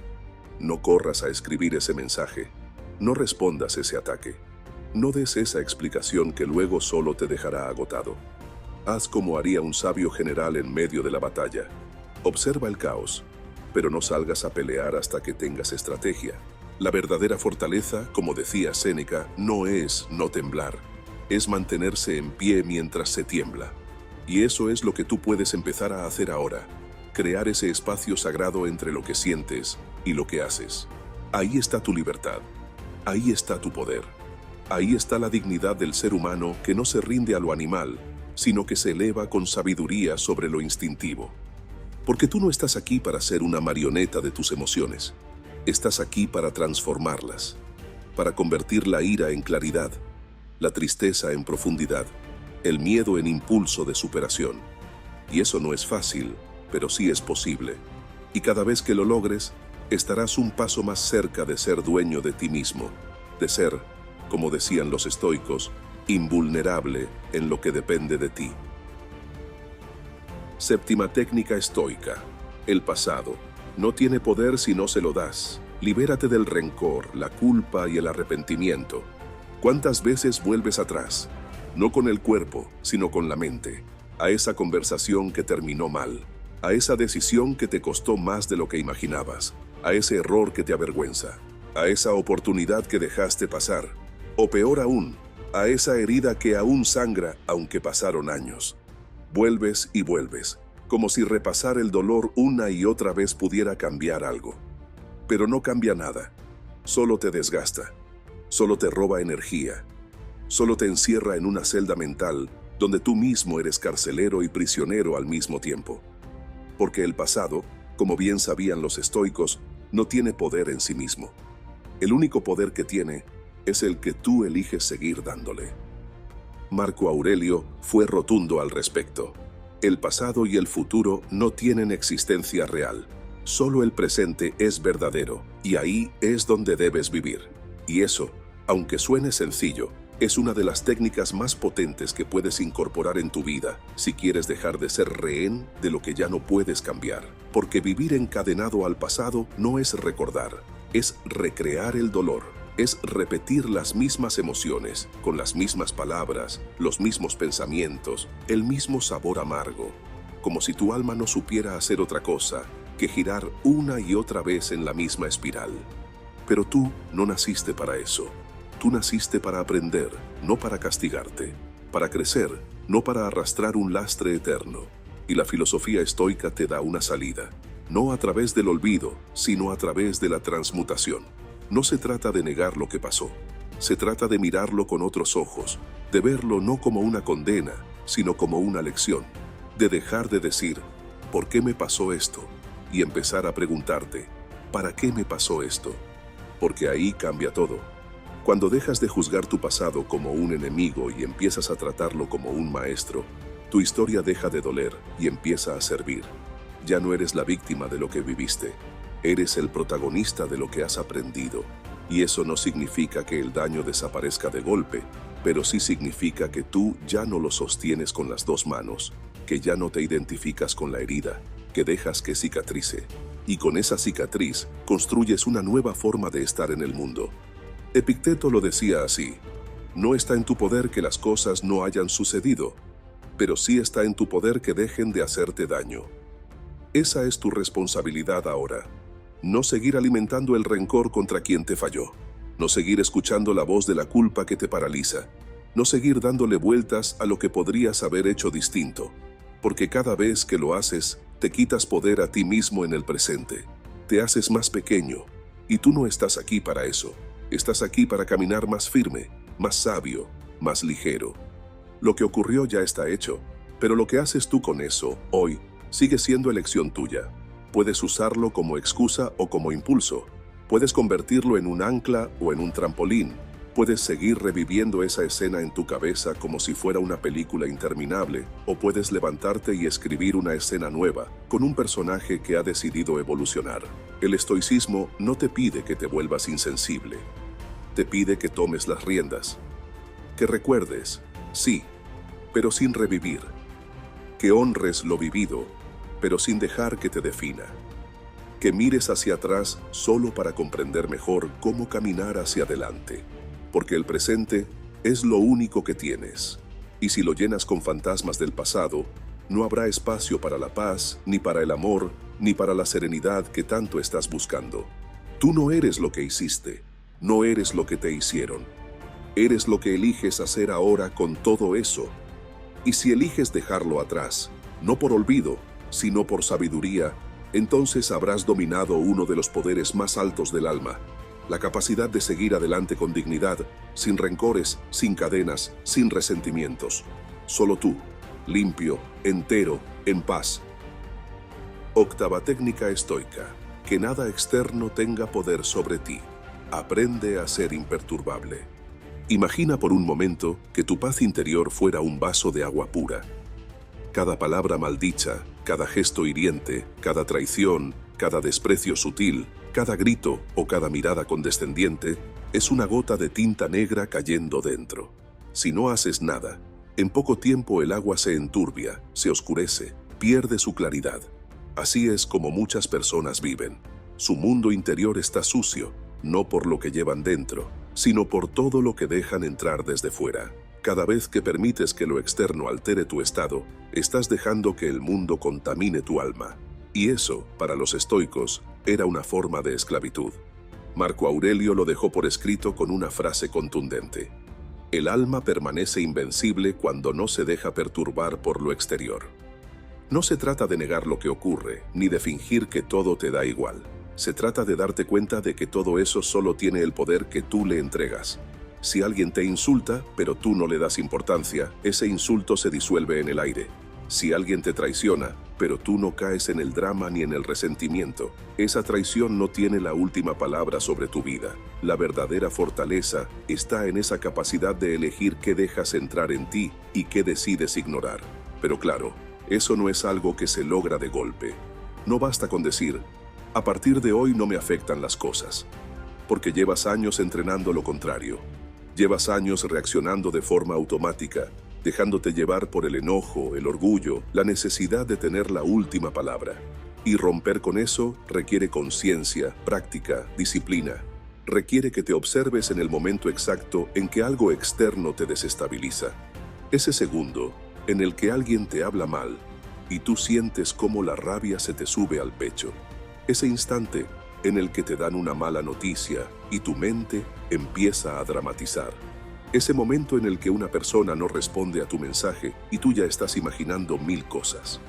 No corras a escribir ese mensaje. No respondas ese ataque. No des esa explicación que luego solo te dejará agotado. Haz como haría un sabio general en medio de la batalla. Observa el caos, pero no salgas a pelear hasta que tengas estrategia. La verdadera fortaleza, como decía Séneca, no es no temblar, es mantenerse en pie mientras se tiembla. Y eso es lo que tú puedes empezar a hacer ahora, crear ese espacio sagrado entre lo que sientes y lo que haces. Ahí está tu libertad, ahí está tu poder. Ahí está la dignidad del ser humano que no se rinde a lo animal, sino que se eleva con sabiduría sobre lo instintivo. Porque tú no estás aquí para ser una marioneta de tus emociones. Estás aquí para transformarlas, para convertir la ira en claridad, la tristeza en profundidad, el miedo en impulso de superación. Y eso no es fácil, pero sí es posible. Y cada vez que lo logres, estarás un paso más cerca de ser dueño de ti mismo, de ser, como decían los estoicos, invulnerable en lo que depende de ti. Séptima técnica estoica. El pasado no tiene poder si no se lo das. Libérate del rencor, la culpa y el arrepentimiento. ¿Cuántas veces vuelves atrás? No con el cuerpo, sino con la mente. A esa conversación que terminó mal. A esa decisión que te costó más de lo que imaginabas. A ese error que te avergüenza. A esa oportunidad que dejaste pasar. O peor aún, a esa herida que aún sangra aunque pasaron años. Vuelves y vuelves, como si repasar el dolor una y otra vez pudiera cambiar algo. Pero no cambia nada, solo te desgasta, solo te roba energía, solo te encierra en una celda mental donde tú mismo eres carcelero y prisionero al mismo tiempo. Porque el pasado, como bien sabían los estoicos, no tiene poder en sí mismo. El único poder que tiene es el que tú eliges seguir dándole. Marco Aurelio fue rotundo al respecto. El pasado y el futuro no tienen existencia real. Solo el presente es verdadero, y ahí es donde debes vivir. Y eso, aunque suene sencillo, es una de las técnicas más potentes que puedes incorporar en tu vida si quieres dejar de ser rehén de lo que ya no puedes cambiar. Porque vivir encadenado al pasado no es recordar, es recrear el dolor. Es repetir las mismas emociones, con las mismas palabras, los mismos pensamientos, el mismo sabor amargo, como si tu alma no supiera hacer otra cosa que girar una y otra vez en la misma espiral. Pero tú no naciste para eso. Tú naciste para aprender, no para castigarte, para crecer, no para arrastrar un lastre eterno. Y la filosofía estoica te da una salida, no a través del olvido, sino a través de la transmutación. No se trata de negar lo que pasó, se trata de mirarlo con otros ojos, de verlo no como una condena, sino como una lección, de dejar de decir, ¿por qué me pasó esto? Y empezar a preguntarte, ¿para qué me pasó esto? Porque ahí cambia todo. Cuando dejas de juzgar tu pasado como un enemigo y empiezas a tratarlo como un maestro, tu historia deja de doler y empieza a servir. Ya no eres la víctima de lo que viviste. Eres el protagonista de lo que has aprendido, y eso no significa que el daño desaparezca de golpe, pero sí significa que tú ya no lo sostienes con las dos manos, que ya no te identificas con la herida, que dejas que cicatrice, y con esa cicatriz construyes una nueva forma de estar en el mundo. Epicteto lo decía así: no está en tu poder que las cosas no hayan sucedido, pero sí está en tu poder que dejen de hacerte daño. Esa es tu responsabilidad ahora. No seguir alimentando el rencor contra quien te falló. No seguir escuchando la voz de la culpa que te paraliza. No seguir dándole vueltas a lo que podrías haber hecho distinto. Porque cada vez que lo haces, te quitas poder a ti mismo en el presente. Te haces más pequeño. Y tú no estás aquí para eso. Estás aquí para caminar más firme, más sabio, más ligero. Lo que ocurrió ya está hecho. Pero lo que haces tú con eso, hoy, sigue siendo elección tuya. Puedes usarlo como excusa o como impulso. Puedes convertirlo en un ancla o en un trampolín. Puedes seguir reviviendo esa escena en tu cabeza como si fuera una película interminable, o puedes levantarte y escribir una escena nueva, con un personaje que ha decidido evolucionar. El estoicismo no te pide que te vuelvas insensible. Te pide que tomes las riendas. Que recuerdes, sí, pero sin revivir. Que honres lo vivido, pero sin dejar que te defina. Que mires hacia atrás solo para comprender mejor cómo caminar hacia adelante. Porque el presente es lo único que tienes. Y si lo llenas con fantasmas del pasado, no habrá espacio para la paz, ni para el amor, ni para la serenidad que tanto estás buscando. Tú no eres lo que hiciste, no eres lo que te hicieron. Eres lo que eliges hacer ahora con todo eso. Y si eliges dejarlo atrás, no por olvido, sino por sabiduría, entonces habrás dominado uno de los poderes más altos del alma, la capacidad de seguir adelante con dignidad, sin rencores, sin cadenas, sin resentimientos. Solo tú, limpio, entero, en paz. Octava técnica estoica: que nada externo tenga poder sobre ti. Aprende a ser imperturbable. Imagina por un momento que tu paz interior fuera un vaso de agua pura. Cada palabra maldicha, cada gesto hiriente, cada traición, cada desprecio sutil, cada grito o cada mirada condescendiente es una gota de tinta negra cayendo dentro. Si no haces nada, en poco tiempo el agua se enturbia, se oscurece, pierde su claridad. Así es como muchas personas viven. Su mundo interior está sucio, no por lo que llevan dentro, sino por todo lo que dejan entrar desde fuera. Cada vez que permites que lo externo altere tu estado, estás dejando que el mundo contamine tu alma. Y eso, para los estoicos, era una forma de esclavitud. Marco Aurelio lo dejó por escrito con una frase contundente: el alma permanece invencible cuando no se deja perturbar por lo exterior. No se trata de negar lo que ocurre, ni de fingir que todo te da igual. Se trata de darte cuenta de que todo eso solo tiene el poder que tú le entregas. Si alguien te insulta, pero tú no le das importancia, ese insulto se disuelve en el aire. Si alguien te traiciona, pero tú no caes en el drama ni en el resentimiento, esa traición no tiene la última palabra sobre tu vida. La verdadera fortaleza está en esa capacidad de elegir qué dejas entrar en ti y qué decides ignorar. Pero claro, eso no es algo que se logra de golpe. No basta con decir: a partir de hoy no me afectan las cosas, porque llevas años entrenando lo contrario. Llevas años reaccionando de forma automática, dejándote llevar por el enojo, el orgullo, la necesidad de tener la última palabra. Y romper con eso requiere conciencia, práctica, disciplina. Requiere que te observes en el momento exacto en que algo externo te desestabiliza. Ese segundo en el que alguien te habla mal y tú sientes cómo la rabia se te sube al pecho. Ese instante en el que te dan una mala noticia y tu mente empieza a dramatizar. Ese momento en el que una persona no responde a tu mensaje y tú ya estás imaginando 1000 cosas.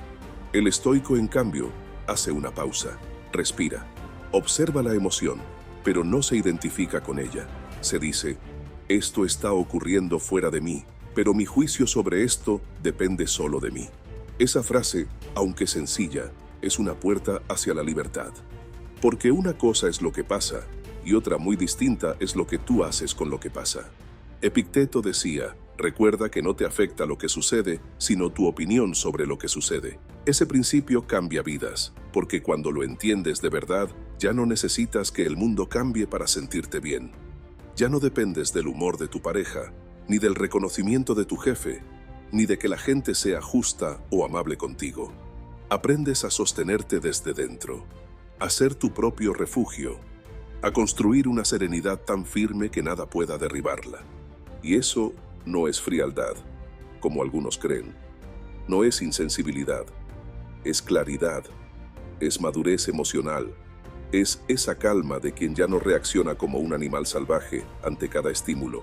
El estoico, en cambio, hace una pausa, respira, observa la emoción, pero no se identifica con ella. Se dice: esto está ocurriendo fuera de mí, pero mi juicio sobre esto depende solo de mí. Esa frase, aunque sencilla, es una puerta hacia la libertad. Porque una cosa es lo que pasa, y otra muy distinta es lo que tú haces con lo que pasa. Epicteto decía: recuerda que no te afecta lo que sucede, sino tu opinión sobre lo que sucede. Ese principio cambia vidas, porque cuando lo entiendes de verdad, ya no necesitas que el mundo cambie para sentirte bien. Ya no dependes del humor de tu pareja, ni del reconocimiento de tu jefe, ni de que la gente sea justa o amable contigo. Aprendes a sostenerte desde dentro, a ser tu propio refugio, a construir una serenidad tan firme que nada pueda derribarla. Y eso no es frialdad, como algunos creen. No es insensibilidad, es claridad, es madurez emocional, es esa calma de quien ya no reacciona como un animal salvaje ante cada estímulo,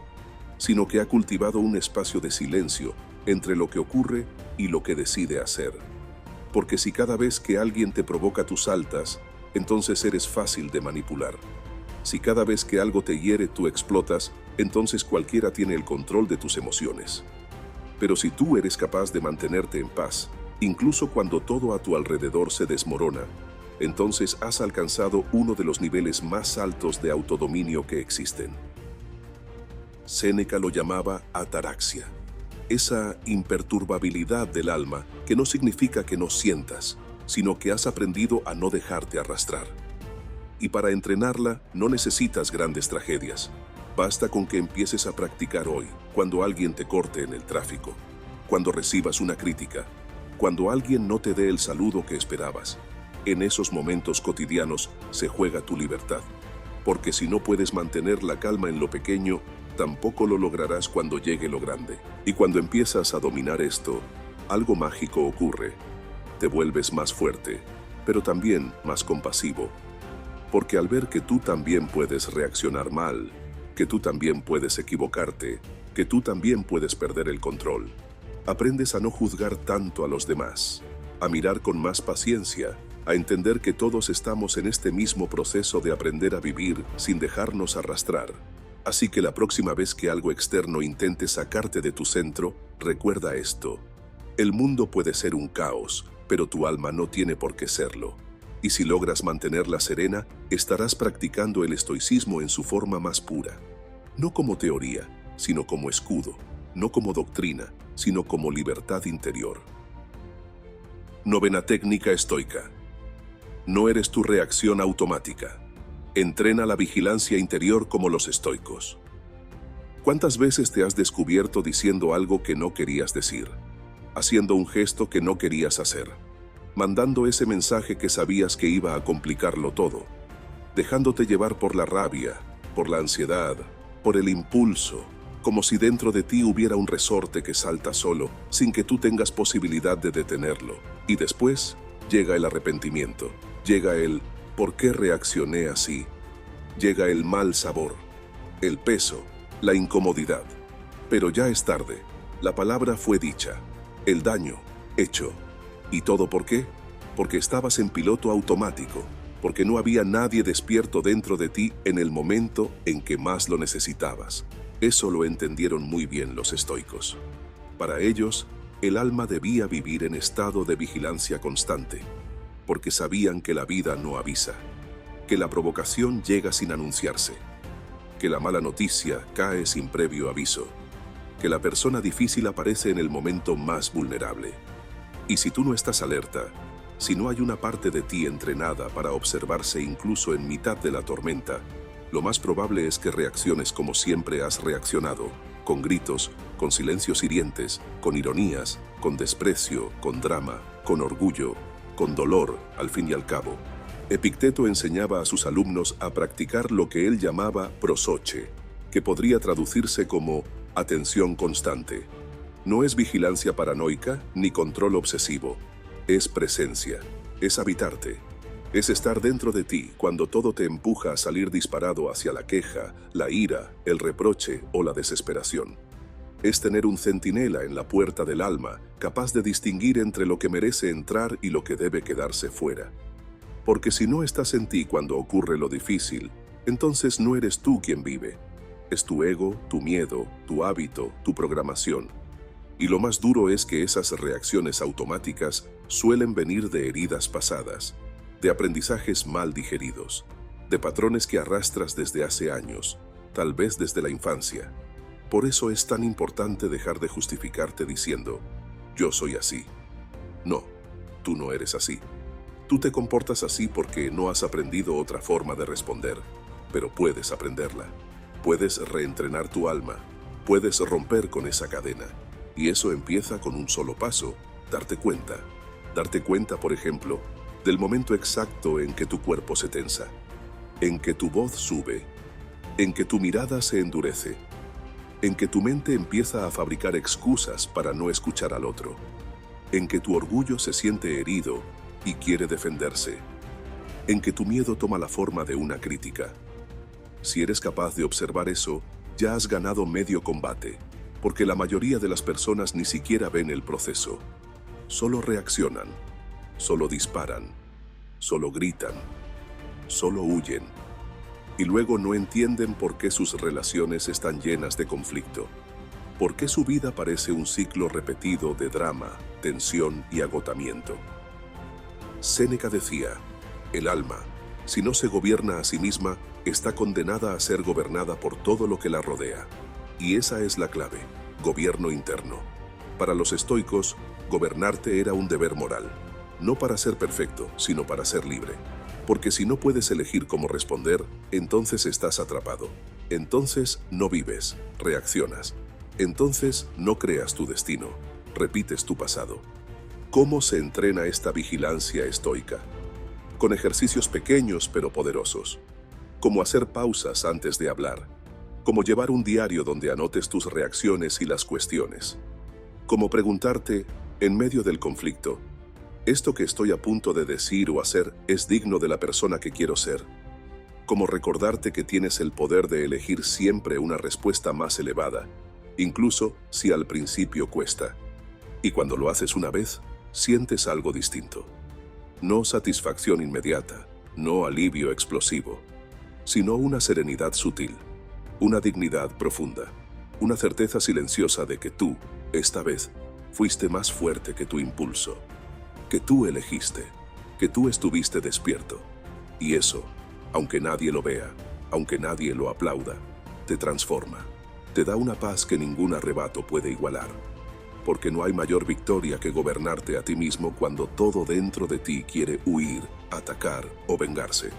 sino que ha cultivado un espacio de silencio entre lo que ocurre y lo que decide hacer. Porque si cada vez que alguien te provoca tú saltas, entonces eres fácil de manipular. Si cada vez que algo te hiere tú explotas, entonces cualquiera tiene el control de tus emociones. Pero si tú eres capaz de mantenerte en paz, incluso cuando todo a tu alrededor se desmorona, entonces has alcanzado uno de los niveles más altos de autodominio que existen. Séneca lo llamaba ataraxia, esa imperturbabilidad del alma que no significa que no sientas, sino que has aprendido a no dejarte arrastrar. Y para entrenarla no necesitas grandes tragedias. Basta con que empieces a practicar hoy, cuando alguien te corte en el tráfico, cuando recibas una crítica, cuando alguien no te dé el saludo que esperabas. En esos momentos cotidianos se juega tu libertad, porque si no puedes mantener la calma en lo pequeño, tampoco lo lograrás cuando llegue lo grande. Y cuando empiezas a dominar esto, algo mágico ocurre. Te vuelves más fuerte, pero también más compasivo. Porque al ver que tú también puedes reaccionar mal, que tú también puedes equivocarte, que tú también puedes perder el control, aprendes a no juzgar tanto a los demás, a mirar con más paciencia a entender que todos estamos en este mismo proceso de aprender a vivir sin dejarnos arrastrar. Así que la próxima vez que algo externo intente sacarte de tu centro, recuerda esto. El mundo puede ser un caos, pero tu alma no tiene por qué serlo. Y si logras mantenerla serena, estarás practicando el estoicismo en su forma más pura. No como teoría, sino como escudo. No como doctrina, sino como libertad interior. Novena técnica estoica. No eres tu reacción automática. Entrena la vigilancia interior como los estoicos. ¿Cuántas veces te has descubierto diciendo algo que no querías decir? Haciendo un gesto que no querías hacer? Mandando ese mensaje que sabías que iba a complicarlo todo? Dejándote llevar por la rabia, por la ansiedad, por el impulso, como si dentro de ti hubiera un resorte que salta solo, sin que tú tengas posibilidad de detenerlo. Y después llega el arrepentimiento, llega el ¿por qué reaccioné así? Llega el mal sabor, el peso, la incomodidad. Pero ya es tarde, la palabra fue dicha, el daño hecho. ¿Y todo por qué? Porque estabas en piloto automático, porque no había nadie despierto dentro de ti en el momento en que más lo necesitabas. Eso lo entendieron muy bien los estoicos. Para ellos, el alma debía vivir en estado de vigilancia constante, porque sabían que la vida no avisa, que la provocación llega sin anunciarse, que la mala noticia cae sin previo aviso, que la persona difícil aparece en el momento más vulnerable. Y si tú no estás alerta, si no hay una parte de ti entrenada para observarse incluso en mitad de la tormenta, lo más probable es que reacciones como siempre has reaccionado, con gritos, con silencios hirientes, con ironías, con desprecio, con drama, con orgullo, con dolor, al fin y al cabo. Epicteto enseñaba a sus alumnos a practicar lo que él llamaba prosoche, que podría traducirse como atención constante. No es vigilancia paranoica ni control obsesivo, es presencia, es habitarte. Es estar dentro de ti cuando todo te empuja a salir disparado hacia la queja, la ira, el reproche o la desesperación. Es tener un centinela en la puerta del alma, capaz de distinguir entre lo que merece entrar y lo que debe quedarse fuera. Porque si no estás en ti cuando ocurre lo difícil, entonces no eres tú quien vive. Es tu ego, tu miedo, tu hábito, tu programación. Y lo más duro es que esas reacciones automáticas suelen venir de heridas pasadas, de aprendizajes mal digeridos, de patrones que arrastras desde hace años, tal vez desde la infancia. Por eso es tan importante dejar de justificarte diciendo, yo soy así. No, tú no eres así. Tú te comportas así porque no has aprendido otra forma de responder, pero puedes aprenderla. Puedes reentrenar tu alma, puedes romper con esa cadena. Y eso empieza con un solo paso, darte cuenta. Darte cuenta, por ejemplo, del momento exacto en que tu cuerpo se tensa, en que tu voz sube, en que tu mirada se endurece, en que tu mente empieza a fabricar excusas para no escuchar al otro, en que tu orgullo se siente herido y quiere defenderse, en que tu miedo toma la forma de una crítica. Si eres capaz de observar eso, ya has ganado medio combate, porque la mayoría de las personas ni siquiera ven el proceso. Solo reaccionan, solo disparan, solo gritan, solo huyen. Y luego no entienden por qué sus relaciones están llenas de conflicto, por qué su vida parece un ciclo repetido de drama, tensión y agotamiento. Séneca decía, el alma, si no se gobierna a sí misma, está condenada a ser gobernada por todo lo que la rodea. Y esa es la clave, gobierno interno. Para los estoicos, gobernarte era un deber moral, no para ser perfecto, sino para ser libre. Porque si no puedes elegir cómo responder, entonces estás atrapado. Entonces no vives, reaccionas. Entonces no creas tu destino, repites tu pasado. ¿Cómo se entrena esta vigilancia estoica? Con ejercicios pequeños pero poderosos. Como hacer pausas antes de hablar. Como llevar un diario donde anotes tus reacciones y las cuestiones. Como preguntarte, en medio del conflicto, ¿esto que estoy a punto de decir o hacer es digno de la persona que quiero ser? Como recordarte que tienes el poder de elegir siempre una respuesta más elevada, incluso si al principio cuesta. Y cuando lo haces una vez, sientes algo distinto. No satisfacción inmediata, no alivio explosivo, sino una serenidad sutil, una dignidad profunda, una certeza silenciosa de que tú, esta vez, fuiste más fuerte que tu impulso, que tú elegiste, que tú estuviste despierto. Y eso, aunque nadie lo vea, aunque nadie lo aplauda, te transforma, te da una paz que ningún arrebato puede igualar. Porque no hay mayor victoria que gobernarte a ti mismo cuando todo dentro de ti quiere huir, atacar o vengarse.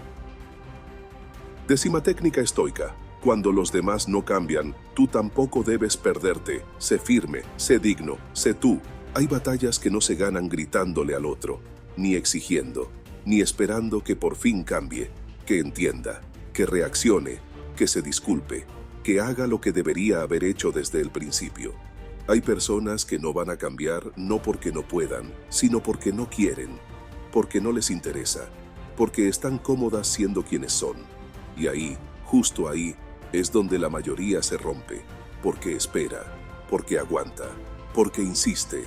10ª técnica estoica. Cuando los demás no cambian, tú tampoco debes perderte. Sé firme, sé digno, sé tú. Hay batallas que no se ganan gritándole al otro, ni exigiendo, ni esperando que por fin cambie, que entienda, que reaccione, que se disculpe, que haga lo que debería haber hecho desde el principio. Hay personas que no van a cambiar no porque no puedan, sino porque no quieren, porque no les interesa, porque están cómodas siendo quienes son. Y ahí, justo ahí, es donde la mayoría se rompe, porque espera, porque aguanta, porque insiste,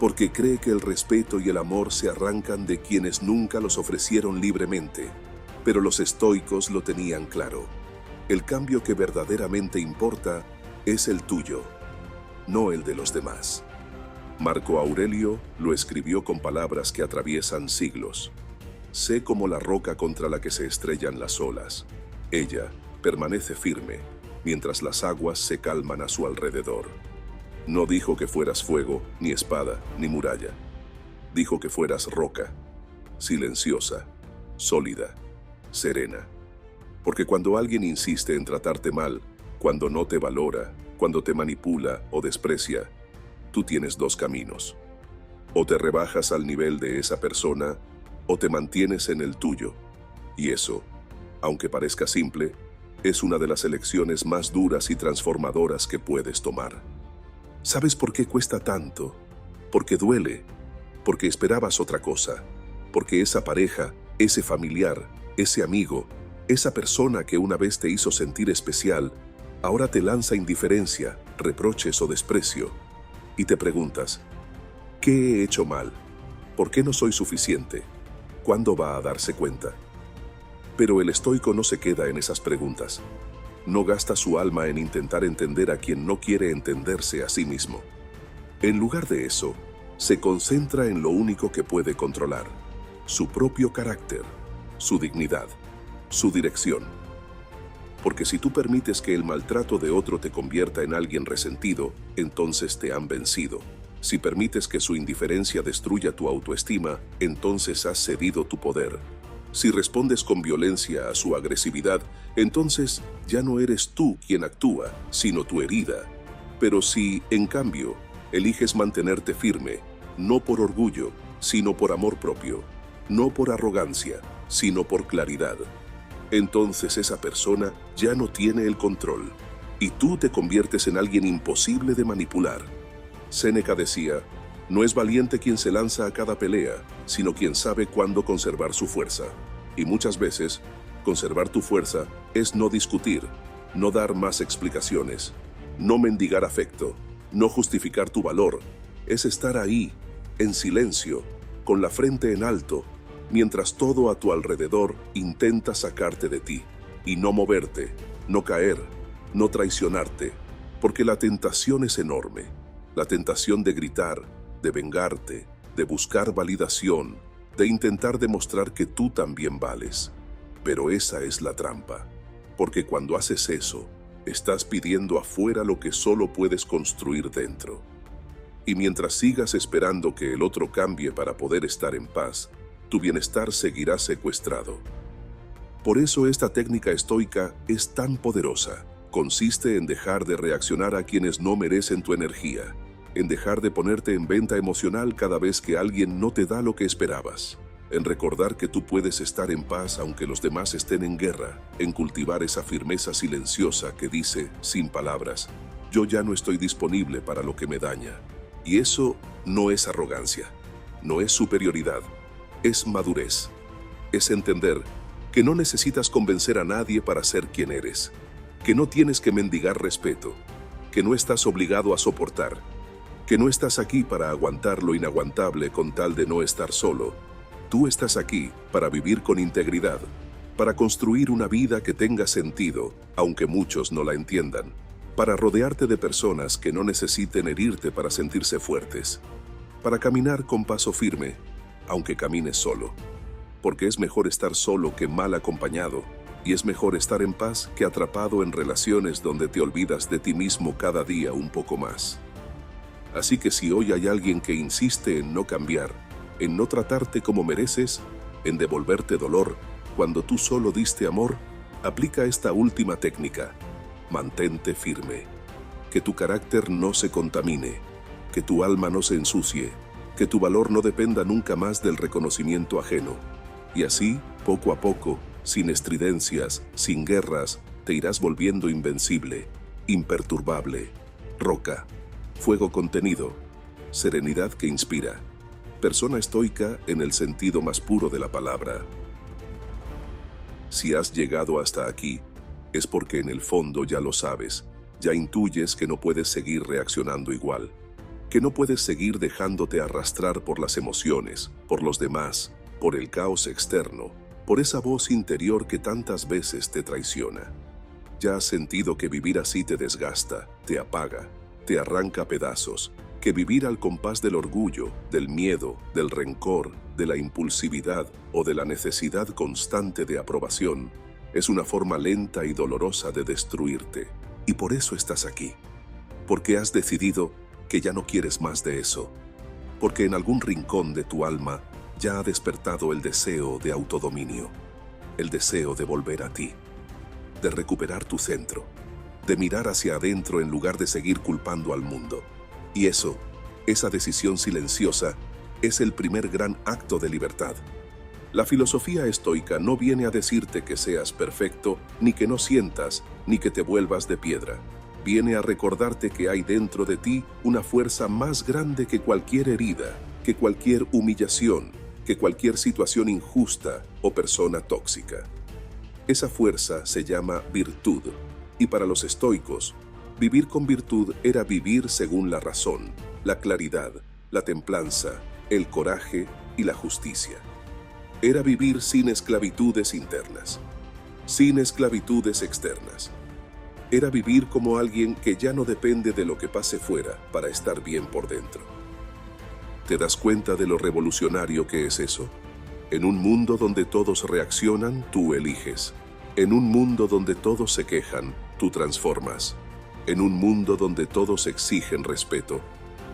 porque cree que el respeto y el amor se arrancan de quienes nunca los ofrecieron libremente. Pero los estoicos lo tenían claro. El cambio que verdaderamente importa es el tuyo, no el de los demás. Marco Aurelio lo escribió con palabras que atraviesan siglos. Sé como la roca contra la que se estrellan las olas. Ella permanece firme, mientras las aguas se calman a su alrededor. No dijo que fueras fuego, ni espada, ni muralla. Dijo que fueras roca, silenciosa, sólida, serena. Porque cuando alguien insiste en tratarte mal, cuando no te valora, cuando te manipula o desprecia, tú tienes dos caminos. O te rebajas al nivel de esa persona, o te mantienes en el tuyo. Y eso, aunque parezca simple, es una de las elecciones más duras y transformadoras que puedes tomar. ¿Sabes por qué cuesta tanto? Porque duele, porque esperabas otra cosa, porque esa pareja, ese familiar, ese amigo, esa persona que una vez te hizo sentir especial, ahora te lanza indiferencia, reproches o desprecio, y te preguntas, ¿qué he hecho mal? ¿Por qué no soy suficiente? ¿Cuándo va a darse cuenta? Pero el estoico no se queda en esas preguntas. No gasta su alma en intentar entender a quien no quiere entenderse a sí mismo. En lugar de eso, se concentra en lo único que puede controlar, su propio carácter, su dignidad, su dirección. Porque si tú permites que el maltrato de otro te convierta en alguien resentido, entonces te han vencido. Si permites que su indiferencia destruya tu autoestima, entonces has cedido tu poder. Si respondes con violencia a su agresividad, entonces ya no eres tú quien actúa, sino tu herida. Pero si, en cambio, eliges mantenerte firme, no por orgullo, sino por amor propio, no por arrogancia, sino por claridad, entonces esa persona ya no tiene el control, y tú te conviertes en alguien imposible de manipular. Séneca decía, no es valiente quien se lanza a cada pelea, sino quien sabe cuándo conservar su fuerza. Y muchas veces, conservar tu fuerza es no discutir, no dar más explicaciones, no mendigar afecto, no justificar tu valor. Es estar ahí, en silencio, con la frente en alto, mientras todo a tu alrededor intenta sacarte de ti, y no moverte, no caer, no traicionarte, porque la tentación es enorme, la tentación de gritar, de vengarte, de buscar validación, de intentar demostrar que tú también vales. Pero esa es la trampa, porque cuando haces eso, estás pidiendo afuera lo que solo puedes construir dentro. Y mientras sigas esperando que el otro cambie para poder estar en paz, tu bienestar seguirá secuestrado. Por eso esta técnica estoica es tan poderosa. Consiste en dejar de reaccionar a quienes no merecen tu energía, en dejar de ponerte en venta emocional cada vez que alguien no te da lo que esperabas, en recordar que tú puedes estar en paz aunque los demás estén en guerra, en cultivar esa firmeza silenciosa que dice, sin palabras, yo ya no estoy disponible para lo que me daña. Y eso no es arrogancia, no es superioridad, es madurez. Es entender que no necesitas convencer a nadie para ser quien eres, que no tienes que mendigar respeto, que no estás obligado a soportar, que no estás aquí para aguantar lo inaguantable con tal de no estar solo, Tú estás aquí para vivir con integridad, para construir una vida que tenga sentido, aunque muchos no la entiendan, para rodearte de personas que no necesiten herirte para sentirse fuertes, para caminar con paso firme, aunque camines solo, porque es mejor estar solo que mal acompañado, y es mejor estar en paz que atrapado en relaciones donde te olvidas de ti mismo cada día un poco más. Así que si hoy hay alguien que insiste en no cambiar, en no tratarte como mereces, en devolverte dolor, cuando tú solo diste amor, aplica esta última técnica. Mantente firme. Que tu carácter no se contamine, que tu alma no se ensucie, que tu valor no dependa nunca más del reconocimiento ajeno. Y así, poco a poco, sin estridencias, sin guerras, te irás volviendo invencible, imperturbable, roca, fuego contenido, serenidad que inspira, persona estoica en el sentido más puro de la palabra. Si has llegado hasta aquí, es porque en el fondo ya lo sabes, ya intuyes que no puedes seguir reaccionando igual, que no puedes seguir dejándote arrastrar por las emociones, por los demás, por el caos externo, por esa voz interior que tantas veces te traiciona. Ya has sentido que vivir así te desgasta, te apaga, te arranca a pedazos, que vivir al compás del orgullo, del miedo, del rencor, de la impulsividad o de la necesidad constante de aprobación es una forma lenta y dolorosa de destruirte. Y por eso estás aquí. Porque has decidido que ya no quieres más de eso. Porque en algún rincón de tu alma ya ha despertado el deseo de autodominio, el deseo de volver a ti, de recuperar tu centro, de mirar hacia adentro en lugar de seguir culpando al mundo. Y eso, esa decisión silenciosa, es el primer gran acto de libertad. La filosofía estoica no viene a decirte que seas perfecto, ni que no sientas, ni que te vuelvas de piedra. Viene a recordarte que hay dentro de ti una fuerza más grande que cualquier herida, que cualquier humillación, que cualquier situación injusta o persona tóxica. Esa fuerza se llama virtud, y para los estoicos, vivir con virtud era vivir según la razón, la claridad, la templanza, el coraje y la justicia. Era vivir sin esclavitudes internas, sin esclavitudes externas. Era vivir como alguien que ya no depende de lo que pase fuera para estar bien por dentro. ¿Te das cuenta de lo revolucionario que es eso? En un mundo donde todos reaccionan, tú eliges. En un mundo donde todos se quejan, tú transformas. En un mundo donde todos exigen respeto,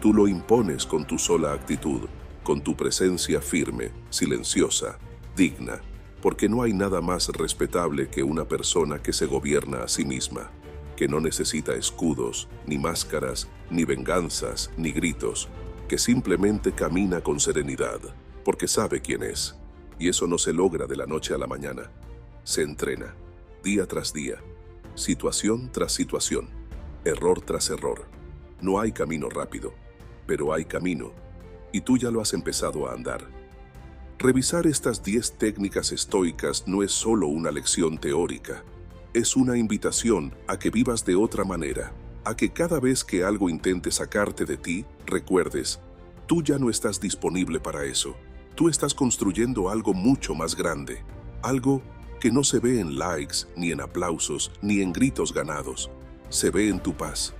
tú lo impones con tu sola actitud, con tu presencia firme, silenciosa, digna, porque no hay nada más respetable que una persona que se gobierna a sí misma, que no necesita escudos, ni máscaras, ni venganzas, ni gritos, que simplemente camina con serenidad, porque sabe quién es. Y eso no se logra de la noche a la mañana. Se entrena, día tras día, situación tras situación, error tras error. No hay camino rápido, pero hay camino, y tú ya lo has empezado a andar. Revisar estas 10 técnicas estoicas no es solo una lección teórica, es una invitación a que vivas de otra manera, a que cada vez que algo intente sacarte de ti, recuerdes, tú ya no estás disponible para eso. Tú estás construyendo algo mucho más grande, algo que no se ve en likes, ni en aplausos, ni en gritos ganados. Se ve en tu paz,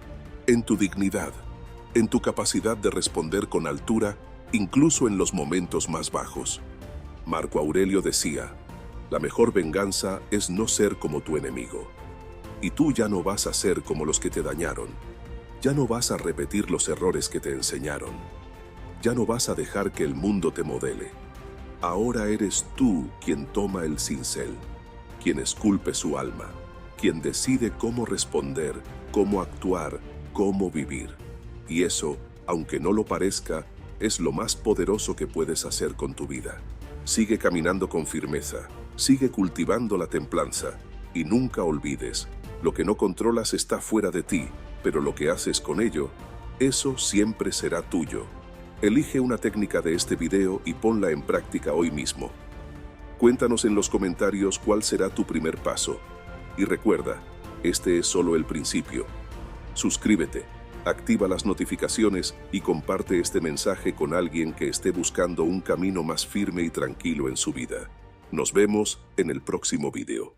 en tu dignidad, en tu capacidad de responder con altura, incluso en los momentos más bajos. Marco Aurelio decía, la mejor venganza es no ser como tu enemigo. Y tú ya no vas a ser como los que te dañaron. Ya no vas a repetir los errores que te enseñaron. Ya no vas a dejar que el mundo te modele. Ahora eres tú quien toma el cincel, quien esculpe su alma, quien decide cómo responder, cómo actuar, cómo vivir. Y eso, aunque no lo parezca, es lo más poderoso que puedes hacer con tu vida. Sigue caminando con firmeza, sigue cultivando la templanza, y nunca olvides, lo que no controlas está fuera de ti, pero lo que haces con ello, eso siempre será tuyo. Elige una técnica de este video y ponla en práctica hoy mismo. Cuéntanos en los comentarios cuál será tu primer paso. Y recuerda, este es solo el principio. Suscríbete, Activa las notificaciones y comparte este mensaje con alguien que esté buscando un camino más firme y tranquilo en su vida. Nos vemos en el próximo video.